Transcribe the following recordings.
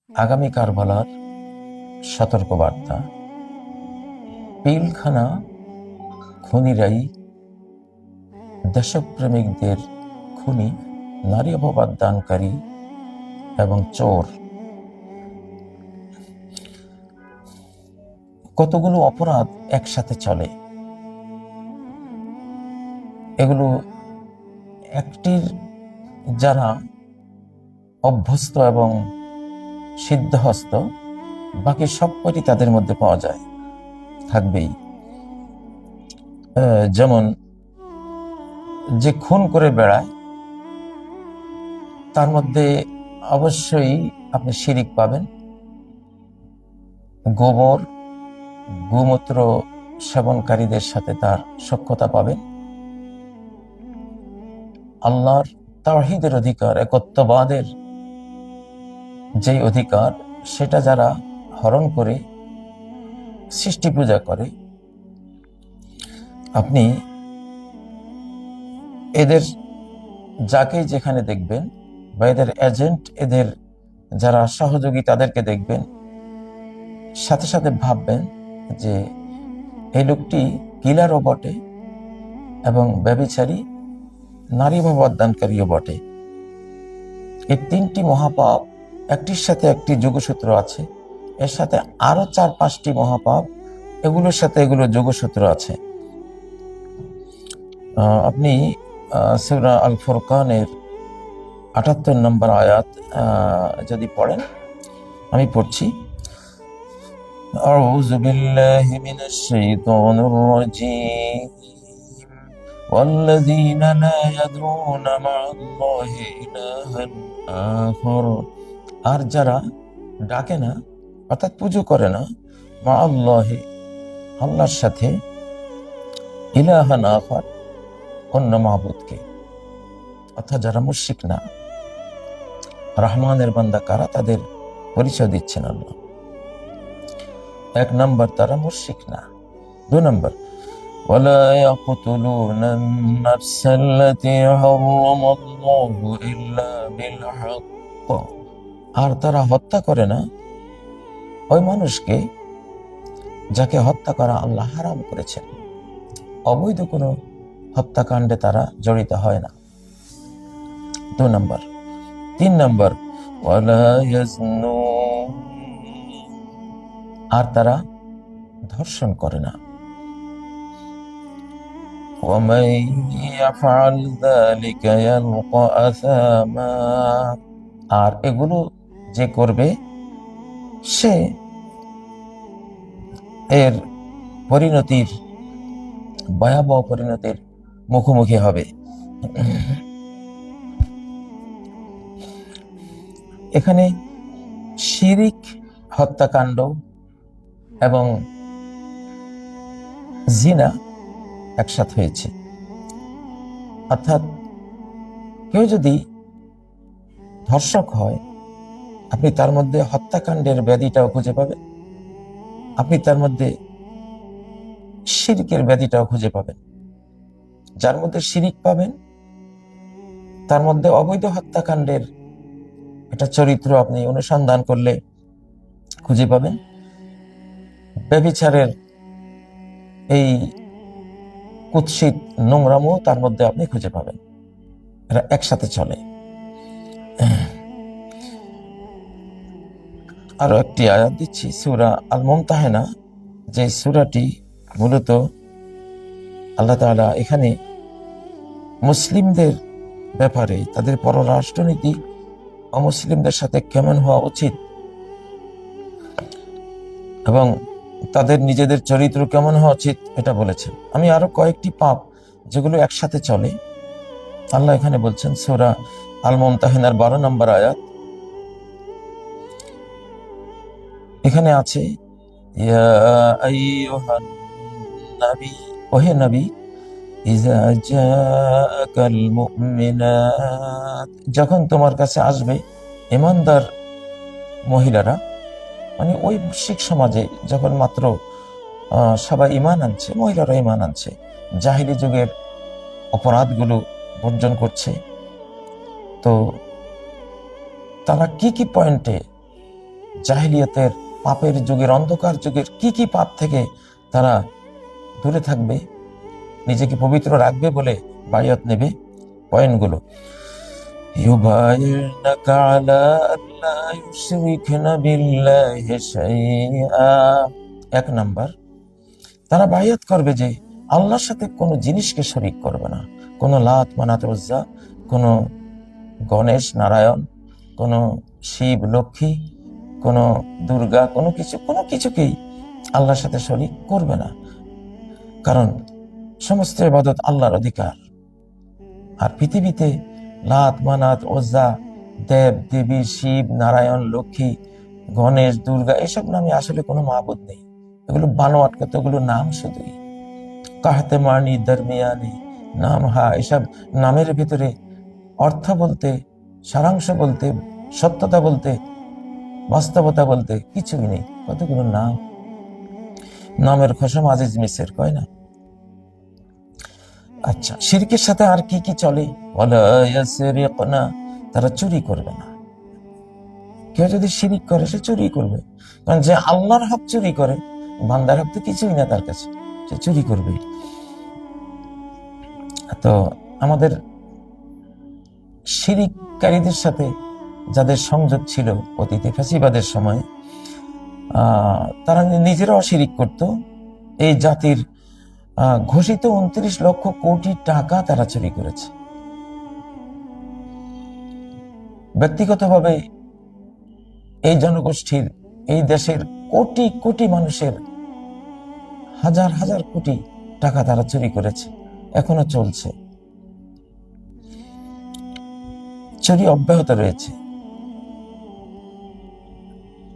আগামী কারবালার সতর্কবার্তা। পিলখানা খুনিরাই দেশপ্রেমিকদের খুনি, নারী অপবাদ দানকারী এবং চোর। কতগুলো অপরাধ একসাথে চলে, এগুলো একটির যারা অভ্যস্ত এবং সিদ্ধহস্ত, বাকি সব কটি তাদের মধ্যে পাওয়া যায়, থাকবেই। যেমন যে খুন করে বেড়ায় তার মধ্যে অবশ্যই আপনি শিরিক পাবেন, গোবর গোমূত্র সেবনকারীদের সাথে তার সখ্যতা পাবেন, আল্লাহর তাওহীদের অধিকার, একত্ববাদের যে অধিকার, সেটা যারা হরণ করে সৃষ্টি পূজা করে, আপনি এদের যাকেই যেখানে দেখবেন বা এদের এজেন্ট, এদের যারা সহযোগী, তাদেরকে দেখবেন, সাথে সাথে ভাববেন যে এই লোকটি কিলারও বটে এবং ব্যভিচারী, নারী অপবাদদানকারীও বটে। এই তিনটি মহাপাপ একটির সাথে একটি যোগসূত্র আছে, এর সাথে আরো 4-5টি মহাপাপ, এগুলোর সাথে এগুলো যোগসূত্র আছে। আপনি সূরা আল ফুরকানের 78 নম্বর আয়াত যদি পড়েন, আমি পড়ছি। আউযু বিল্লাহি মিনাশ শাইতানির রাজীম ওয়াল্লাযীনা লা ইয়াদউনা মা'আল্লাহি ইলাহান আখার, আর যারা ডাকে না অর্থাৎ পুজো করে না, মা'আল্লাহি আল্লাহর সাথে, ইলাহান আখার অন্য মাবুদকে, অর্থাৎ যারা মুশরিক না, রহমানের বান্দা কারা, তাদের পরিচয় দিচ্ছেন আল্লাহ। 1 নম্বর, তারা মুশরিক না। 2 নম্বর, ওয়ালা ইয়াকতুলুনা আন-নাফসাল্লাতী হারামাল্লাহু ইল্লা বিল হক, আর তারা হত্যা করে না ওই মানুষকে যাকে হত্যা করা আল্লাহ হারাম করেছেন। অবৈধ কোনো হত্যাকাণ্ডে তারা জড়িত হয় না। 2 নম্বর। 3 নম্বর, ওয়ালা ইয়াজনুন, আর তারা ধর্ষণ করে না। ওয়ামান ইয়াফআল যালিকা ইয়ালকা আসামা, আর এগুলো যে করবে সে এর পরিণতির, ভয়াবহ পরিণতির মুখোমুখি হবে। এখানে শিরিক, হত্যাকাণ্ড এবং জিনা একসাথে হয়েছে। অর্থাৎ কেউ যদি ধর্ষক হয়, আপনি তার মধ্যে হত্যাকাণ্ডের ব্যাধিটাও খুঁজে পাবেন, আপনি তার মধ্যে শিরকের ব্যাধিটাও খুঁজে পাবেন। যার মধ্যে শিরিক পাবেন, তার মধ্যে অবৈধ হত্যাকাণ্ডের একটা চরিত্র আপনি অনুসন্ধান করলে খুঁজে পাবেন। ব্যভিচারের এই কুৎসিত নোংরামও তার মধ্যে আপনি খুঁজে পাবেন। এরা একসাথে চলে। আরো একটি আয়াত দিচ্ছি, সূরা আল মুমতাহানা, যে সূরাটি মূলত আল্লাহ তাআলা এখানে মুসলিমদের ব্যাপারে, তাদের পররাষ্ট্রনীতি অমুসলিমদের সাথে কেমন হওয়া উচিত এবং তাদের নিজেদের চরিত্র কেমন হওয়া উচিত এটা বলেছেন। আমি আরো কয়েকটি পাপ যেগুলো একসাথে চলে আল্লাহ এখানে বলছেন। সূরা আল মুমতাহানার 12 নম্বর আয়াত, এখানে আছে, ইয়া আইয়ুহান নবী, ওহে নবী, ইযা জাআকাল মুমিনাত, যখন তোমার কাছে আসবে ঈমানদার মহিলারা, মানে ওই মুশরিক সমাজে যখন মাত্র সবাই ঈমান আনছে, মহিলারা ঈমান আনছে, জাহিলি যুগের অপরাধগুলো বর্জন করছে, তো তারা কি কি পয়েন্টে জাহিলিয়াতের পাপের যুগের, অন্ধকার যুগের কি কি পাপ থেকে তারা দূরে থাকবে, নিজেকে পবিত্র রাখবে বলে বায়াত নেবে। পয়েন্টগুলো: ইউবাইনাকা আলা আল্লা ইউশরিকনা বিল্লাহি শাইআ। 1 নাম্বার, তারা বায়াত করবে যে আল্লাহর সাথে কোনো জিনিসকে শরীক করবে না। কোনো লাত, মানাত, উজ্জা, কোনো গণেশ, নারায়ণ, কোনো শিব, লক্ষ্মী, কোনো দুর্গা, কোনো কিছুকেই আল্লাহর সাথে শরীক করবে না। কারণ সমস্ত ইবাদত আল্লাহর অধিকার। আর পৃথিবীতে লাত, মানাত, উজ্জা, দেব দেবী, শিব, নারায়ণ, লক্ষ্মী, গণেশ, দুর্গা, এসব নামে আসলে কোনো মাবুদ নেই। এগুলো বানোয়াট কতগুলো নাম শুধুই। কাহতে মানি, দরমিয়ানি, নাম হা, এসব নামের ভিতরে অর্থ বলতে, সারাংশ বলতে, সত্যতা বলতে, বাস্তবতা বলতে কিছুই নেই। কতগুলো নাম, নামের কসম আজিজ মিসের, কয় না? আচ্ছা, শিরকের সাথে আর কি কি চলে? ওয়ালা ইয়াসরিকনা, তারা চুরি করবে না। কেউ যদি শিরিক করে সে চুরি করবে, কারণ যে আল্লাহর হক চুরি করে, বান্দার হক তো কিছুই না তার কাছে, সে চুরি করবে। তো আমাদের শিরিককারীদের সাথে যাদের সংযোগ ছিল অতীতে ফ্যাসিবাদের সময়, তারা নিজেরাও শিরিক করত। এই জাতির ঘোষিত 29 লক্ষ কোটি টাকা তারা চুরি করেছে। ব্যক্তিগতভাবে এই জনগোষ্ঠীর, এই দেশের কোটি কোটি মানুষের হাজার হাজার কোটি টাকা তারা চুরি করেছে, এখনো চলছে, চুরি অব্যাহত রয়েছে।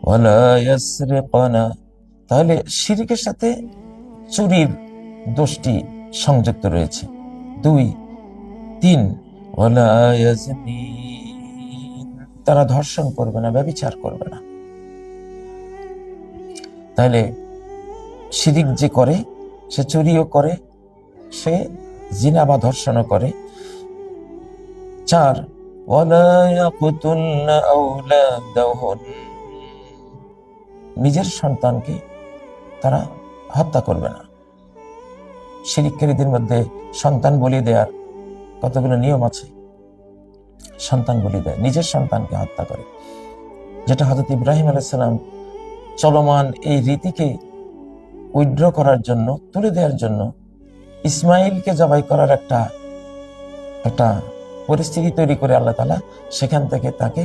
ওয়ালা ইয়াসরিকুনা, তাহলে শিরকের সাথে চুরির দোষটি সংযুক্ত রয়েছে। 2, 3, ওয়ালা ইয়াজনিন, তারা ধর্ষণ করবে না, ব্যভিচার করবে না। তাহলে শিরিক যে করে সে চুরিও করে, সে জিনা বা ধর্ষণও করে। 4, ওয়ালা ইয়াকতুলনা আওলাদাহুন, নিজের সন্তানকে তারা হত্যা করবে না। শিরিককারীদের মধ্যে সন্তান বলি দেওয়ার কতগুলো নিয়ম আছে। সন্তান বলি দেয়, নিজের সন্তানকে হত্যা করে, যেটা হযরত ইব্রাহিম আলাইহিস সালাম চলমান এই রীতিকে উইথড্র করার জন্য, তুলে দেওয়ার জন্য ইসমাইলকে জবাই করার একটা পরিস্থিতি তৈরি করে আল্লাহ তাআলা সেখান থেকে তাকে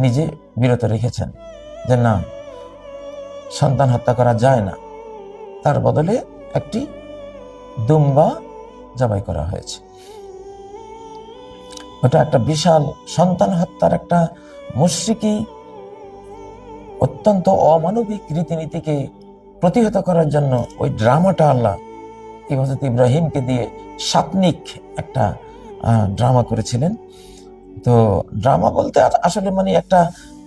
নিজে বিরত রেখেছেন, যে না, সন্তান হত্যা করা যায় না। তার বদলে একটি দুম্বা জবাই করা হয়েছে। ওটা একটা বিশাল সন্তান হত্যার একটা মুশরিকি, অত্যন্ত অমানবিক রীতিনীতিকে প্রতিহত করার জন্য ওই ড্রামাটা আল্লাহ হযরত ইব্রাহিমকে দিয়ে সাপনিক একটা ড্রামা করেছিলেন। তো ড্রামা বলতে আসলে মানে একটা,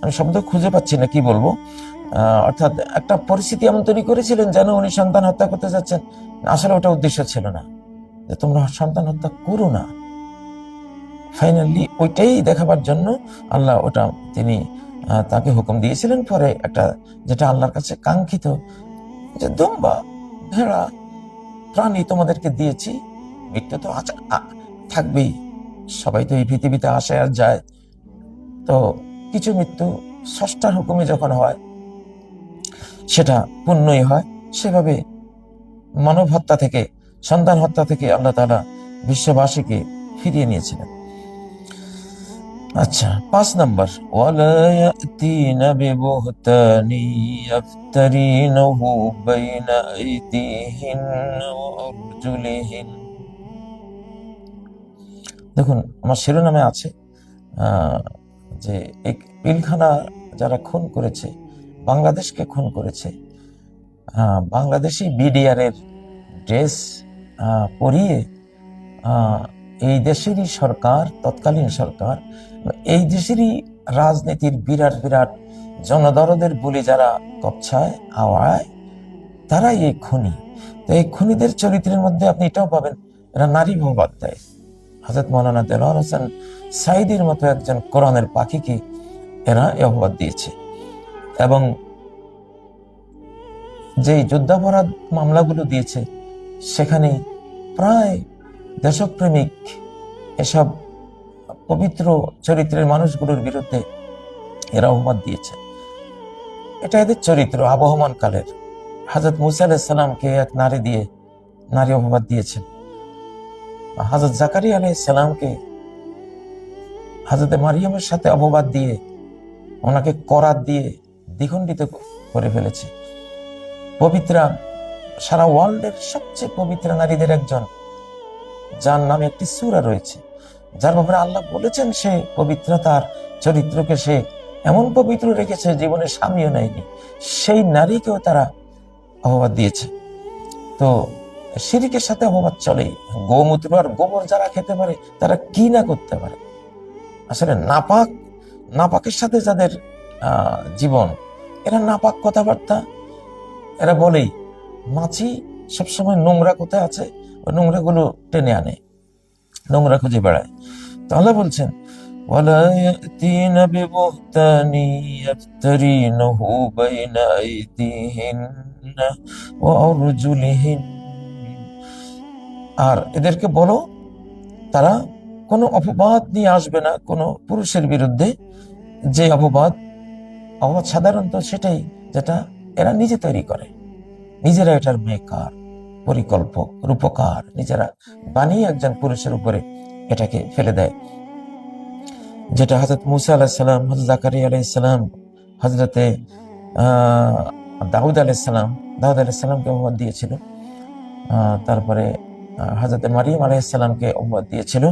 আমি শব্দ খুঁজে পাচ্ছি না কি বলবো, অর্থাৎ একটা পরিস্থিতি এমন তৈরি করেছিলেন যেন উনি সন্তান হত্যা করতে যাচ্ছেন। আসলে ওটা উদ্দেশ্য ছিল না যে তোমরা সন্তান হত্যা করো না। ফাইনালি ওইটাই দেখাবার জন্য আল্লাহ ওটা তিনি তাকে হুকুম দিয়েছিলেন। পরে একটা, যেটা আল্লাহর কাছে কাঙ্ক্ষিত, যে দুম্বা, ভেড়া, প্রাণী তোমাদেরকে দিয়েছি, মৃত্যু তো থাকবেই, সবাই তো এই পৃথিবীতে আসে আর যায়, তো কিছু মৃত্যু স্রষ্টার হুকুমে যখন হয় সেটা পুণ্যই হয়। সেভাবে মানব হত্যা থেকে, সন্তান হত্যা থেকে আল্লাহ তাআলা বিশ্ববাসীকে ফিরিয়ে নিয়েছিলেন। আচ্ছা, 5 নাম্বার, ওয়ালা ইয়াতিনা বিবুহতানি ইফতারিনাহু বাইনা আইদিহিন ওয়া আরজুলিহিন। দেখুন, আমার শিরোনামে আছে যে এই পিলখানা যারা খুন করেছে, বাংলাদেশকে খুন করেছে, বাংলাদেশি বিডিআর এর ড্রেস পরিয়ে এই দেশেরই সরকার, তৎকালীন সরকার, এই দেশেরই রাজনীতির বিরাট বিরাট জনদরদের বলি যারা কপছায় আওয়ায়, তারাই এই খুনি। তো এই খুনিদের চরিত্রের মধ্যে আপনি এটাও পাবেন, এরা নারী ভাবাদ দেয়। হযরত মাওলানা দেলোয়ার হোসেন সাইদির মতো একজন কোরআনের পাখিকে এরা এই অপবাদ দিয়েছে। এবং যে যুদ্ধাপরাধ মামলাগুলো দিয়েছে সেখানে প্রায় দেশপ্রেমিক এসব পবিত্র চরিত্রের মানুষগুলোর বিরুদ্ধে এরা অপবাদ দিয়েছে। এটা এদের চরিত্র আবহমান কালের। হযরত মুসা আলাইহিস সালামকে এক নারী অপবাদ দিয়েছেন। হযরত জাকারিয়া আলাইহিস সালামকে হযরত মারিয়ামের সাথে অপবাদ দিয়ে ওনাকে করাত দিয়ে দ্বিখণ্ডিত করে ফেলেছে। পবিত্রা, সারা ওয়ার্ল্ডের সবচেয়ে পবিত্র নারীদের একজন, যার নামে একটি সূরা রয়েছে, যার ব্যাপারে আল্লাহ বলেছেন সে পবিত্র, তার চরিত্রকে সে এমন পবিত্র রেখেছে জীবনে স্বামীও নেয়নি, সেই নারীকেও তারা অপবাদ দিয়েছে। তো শিরকের সাথে অপবাদ চলেই। গোমূত্র আর গোবর যারা খেতে পারে তারা কি না করতে পারে। আসলে নাপাকের সাথে যাদের জীবন, এরা নাপাক কথাবার্তা এরা বলেই। মাছি সবসময় নোংরা কোথায় আছে ওই নোংরাগুলো টেনে আনে, নোংরা খুঁজে বেড়ায়। তো আল্লাহ বলছেন ওয়ালা ইয়াতিনা বিবুহতানি ইয়াফতারিনাহু বাইনা আইদিহিন্না ওয়া আরজুলিহিন, আর এদেরকে বলো তারা কোনো অপবাদ নিয়ে আসবে না কোনো পুরুষের বিরুদ্ধে, যে অপবাদ সাধারণত সেটাই যেটা এরা নিজে তৈরি করে, নিজেরা এটার মেকার, পরিকল্পক, রূপকার, নিজেরা বানিয়ে একজন পুরুষের উপরে এটাকে ফেলে দেয়। যেটা হযরত মুসা আলাইহিস সালাম, হযরত জাকারিয়া আলাইহিস সালাম, হযরতে দাউদ আলাইহিস সালামকে অপবাদ দিয়েছিল, তারপরে হযরতে মারিয়াম আলাইহিস সালামকে অপবাদ দিয়েছিল।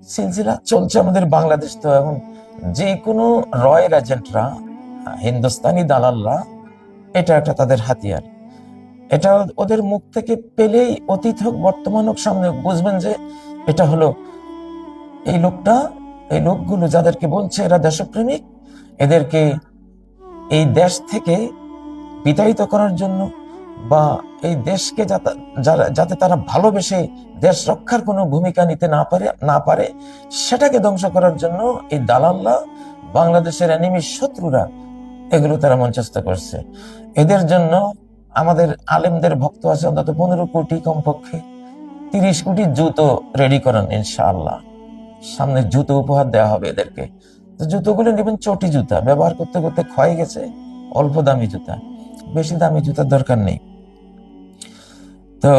সিলসিলা চলছে আমাদের বাংলাদেশ। তো এখন যে কোনো রয়ের এজেন্টরা, হিন্দুস্তানি দালালরা, এটা একটা তাদের হাতিয়ার। এটা ওদের মুখ থেকে পেলেই অতীত হোক বর্তমান হোক সামনে বুঝবেন যে এটা হলো এই লোকগুলো যাদেরকে বলছে এরা দেশপ্রেমিক, এদেরকে এই দেশ থেকে বিতাড়িত করার জন্য বা এই দেশকে যাতে তারা ভালোবেসে দেশ রক্ষার কোনো ভূমিকা নিতে না পারে সেটাকে ধ্বংস করার জন্য এই দালালরা, বাংলাদেশের এনিমি শত্রুরা, এগুলো তারা মঞ্চস্থ করছে। এদের জন্য আমাদের আলেমদের ভক্ত আছে অন্তত 15 কোটি, কমপক্ষে 30 কোটি জুতো রেডি করেন ইনশাআল্লাহ। সামনে জুতো উপহার দেওয়া হবে এদেরকে। তো জুতোগুলো নেবেন চটি জুতা, ব্যবহার করতে করতে ক্ষয়ে গেছে, অল্প দামি জুতা, বেশি দামি জুতার দরকার নেই। তো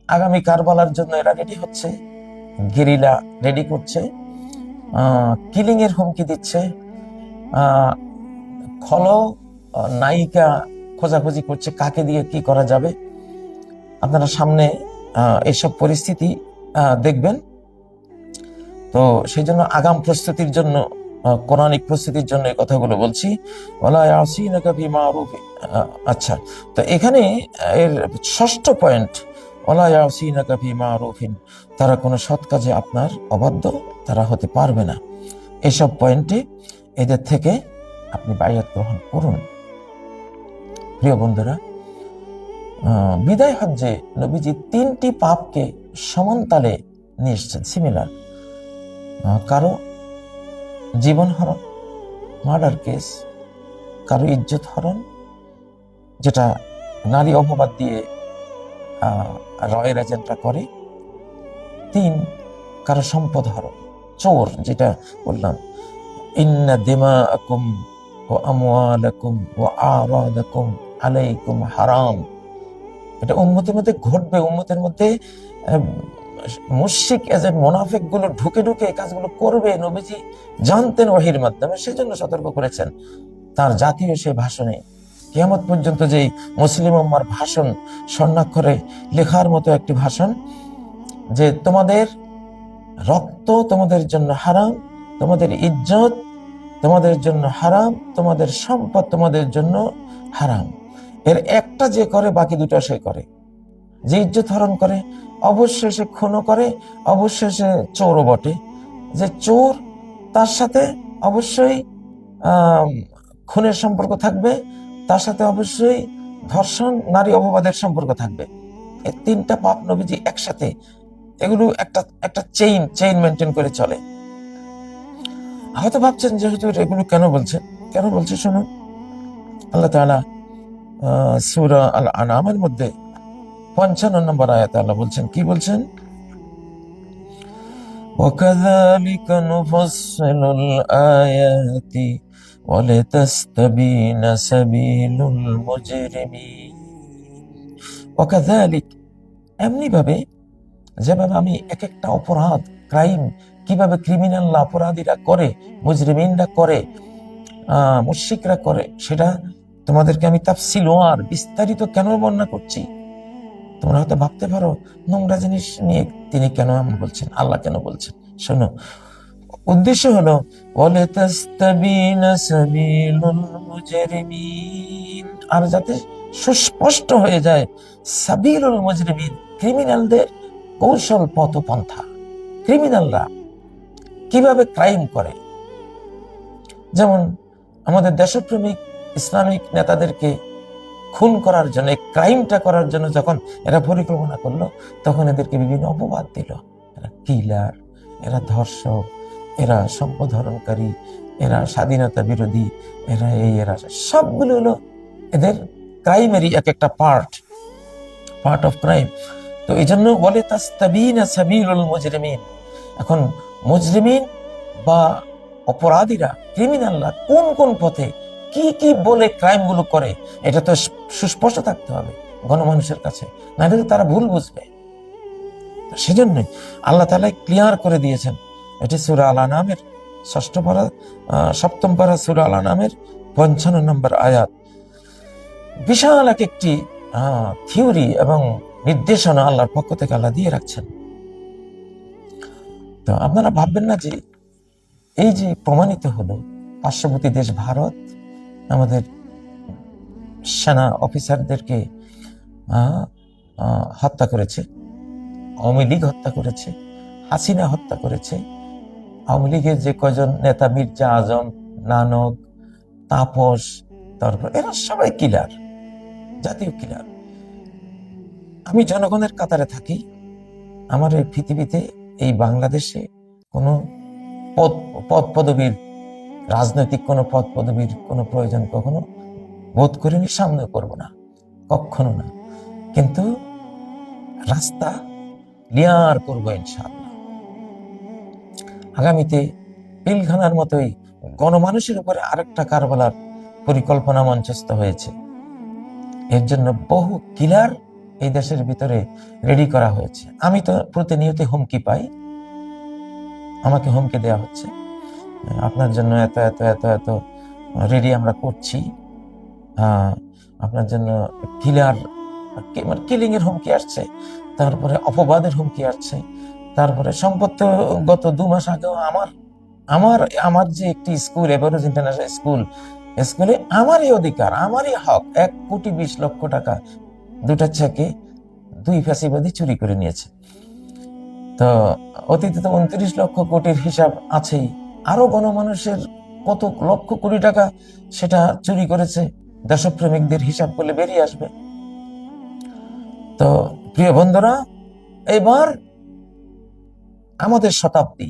আগামী কারবালার জন্য এরা রেডি হচ্ছে, গেরিলা রেডি করছে, কিলিং এর হুমকি দিচ্ছে, নায়িকা খোঁজাখুঁজি করছে কাকে দিয়ে কি করা যাবে। আপনারা সামনে এইসব পরিস্থিতি দেখবেন। তো সেই জন্য আগাম প্রস্তুতির জন্য, কোরআনিক প্রস্তুতির জন্য এই কথাগুলো বলছি। আচ্ছা, তো এখানে এর 6ষ্ঠ পয়েন্ট, তারা কোনো সৎ কাজে আপনার অবাধ্য তারা হতে পারবে না। এসব পয়েন্টে এদের থেকে আপনি বায়াত গ্রহণ করুন। প্রিয় বন্ধুরা, বিদায় হজ্জে নবীজি 3টি পাপকে সমানতালে নিয়ে এসেছেন, সিমিলার। কারো জীবন হরণ, মার্ডার কেস, কারো ইজ্জত হরণ, যেটা নারী অপবাদ দিয়ে রয়ের এজেন্টরা করে। 3, কারো সম্পদ হরণ, চোর, যেটা বললাম, ইন্না দিমাআকুম ওয়া আমওয়ালাকুম ওয়া আরাদাকুম আলাইকুম হারাম। এটা উম্মতের মধ্যে ঘটবে, উম্মতের মধ্যে মুশরিক এজেন্ট মুনাফিক গুলো ঢুকে এই কাজগুলো করবে। নবীজি জানতেন ওহীর মাধ্যমে, সেজন্য সতর্ক করেছেন তার জাতীয় সেই ভাষণে। কিয়ামত পর্যন্ত যে মুসলিম উম্মার ভাষণ, স্বর্ণাক্ষরে লেখার মতো একটি ভাষণ, যে তোমাদের রক্ত তোমাদের জন্য হারাম, তোমাদের ইজ্জত তোমাদের জন্য হারাম, তোমাদের সম্পদ তোমাদের জন্য হারাম। এর একটা যে করে বাকি দুটো সে করে। যে ইজ্জত হরণ করে অবশ্যই সে খুনও করে, অবশ্যই সে চোরও বটে। যে চোর তার সাথে অবশ্যই খুনের সম্পর্ক থাকবে, তার সাথে অবশ্যই ধর্ষণ, নারী অপবাদের সম্পর্ক থাকবে। এই 3টা পাপ নবীজি একসাথে, এগুলো একটা চেইন মেনটেন করে চলে। হয়তো ভাবছেন যে হুজুর এগুলো কেন বলছেন? কেন বলছে শোনো, আল্লাহ তাআলা সূরা আল আনআমের মধ্যে 55 নম্বর আয়াতে আল্লাহ বলছেন, কি বলছেন? وَكَذَلِكَ نُفَصِّلُ الْآيَاتِ وَلِتَسْتَبِينَ سَبِيلُ الْمُجْرِمِينَ। وَكَذَلِكَ, এমনি ভাবে, যেভাবে আমি এক একটা অপরাধ, ক্রাইম, কিভাবে ক্রিমিনালরা, অপরাধীরা করে, মুজরিমিনরা করে, মুশরিকরা করে, সেটা তোমাদেরকে আমি তাফসিল আর বিস্তারিত কেন বর্ণনা করছি। তোমরা হয়তো ভাবতে পারো নোংরা জিনিস নিয়ে তিনি কেন এমন বলছেন, আল্লাহ কেন বলছেন। শোনো, উদ্দেশ্য হলো ওয়ালিতাস্তাবিনা সাবিলুল মুজরিমিন, আর যাতে সুস্পষ্ট হয়ে যায় সাবিলুল মুজরিমিন, ক্রিমিনালদের কৌশল পথপন্থা, ক্রিমিনালরা কিভাবে ক্রাইম করে। যেমন আমাদের দেশপ্রেমিক ইসলামিক নেতাদেরকে খুন করার জন্য, ক্রাইমটা করার জন্য যখন এরা পরিকল্পনা করলো, তখন এদেরকে বিভিন্ন অপবাদ দিল। এরা কিলার, এরা ধর্ষক, এরা সম্পদ হরণকারী, এরা স্বাধীনতা বিরোধী, এরা এই, এরা সবগুলো হলো এদের ক্রাইমেরই এক একটা পার্ট অফ ক্রাইম। তো এই জন্য বলে তাস্তাবিনা সাবিলুল মুজরিমিন। এখন মুজরিমিন বা অপরাধীরা, ক্রিমিনালরা কোন কোন পথে কি কি বলে ক্রাইম গুলো করে, এটা তো সুস্পষ্ট থাকতে হবে গণমানুষের কাছে, না হলে তারা ভুল বুঝবে। সেজন্য আল্লাহ তাআলা ক্লিয়ার করে দিয়েছেন। এটি সূরা আল আনআমের 7ম পারা সূরা আল আনআমের 55 নম্বর আয়াত। বিশাল একটি থিওরি এবং নির্দেশনা আল্লাহর পক্ষ থেকে আল্লাহ দিয়ে রাখছেন। তো আপনারা ভাববেন না যে এই যে প্রমাণিত হলো, পার্শ্ববর্তী দেশ ভারত আমাদের সেনা অফিসারদেরকে হত্যা করেছে, আওয়ামী লীগ হত্যা করেছে, হাসিনা হত্যা করেছে, আওয়ামী লীগের যে কয়জন নেতা, মির্জা আজম, নানক, তাপস, তারপর এরা সবাই কিলার, জাতীয় কিলার। আমি জনগণের কাতারে থাকি। আমার এই পৃথিবীতে, এই বাংলাদেশে কোনো পদ পদবীর, রাজনৈতিক কোনো পদ পদবীর কোনো প্রয়োজন কখনো বোধ করিনি, সামনে করব না, কখনো না। কিন্তু রাস্তা ক্লিয়ার করব ইনশাআল্লাহ। আগামীতে পিলখানার মতোই গণমানুষের উপরে আরেকটা কারবালার পরিকল্পনা মঞ্চস্থ হয়েছে। এর জন্য বহু কিলার এই দেশের ভিতরে রেডি করা হয়েছে। আমি তো প্রতিনিয়ত হুমকি পাই, আমাকে হুমকি দেওয়া হচ্ছে, আপনার জন্য এত এত এত এত রেডি আমরা করছি, আপনার জন্য কিলার, মানে কিলিং এর হুমকি আসছে, তারপরে অপবাদের হুমকি আসছে, তারপরে সম্পত্তি। গত 2 মাস আগেও আমার যে একটি স্কুল, এভারেজ ইন্টারন্যাশনাল স্কুলে আমারই অধিকার, আমারই হক, 1,20,00,000 টাকা 2টা চেকে 2 ফ্যাসিবাদী চুরি করে নিয়েছে। তো অতীতে তো 29 লক্ষ কোটির হিসাব আছেই, আরো গণমানুষের কত লক্ষ কোটি টাকা সেটা চুরি করেছে, দেশপ্রেমিকদের হিসাব করলে বেরিয়ে আসবে। তো প্রিয় বন্ধুরা, এবার আমাদের শতাব্দী,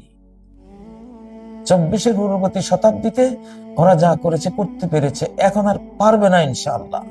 24 পূর্ববর্তী শতাব্দীতে ওরা যা করেছে, করতে পেরেছে, এখন আর পারবে না ইনশাআল্লাহ।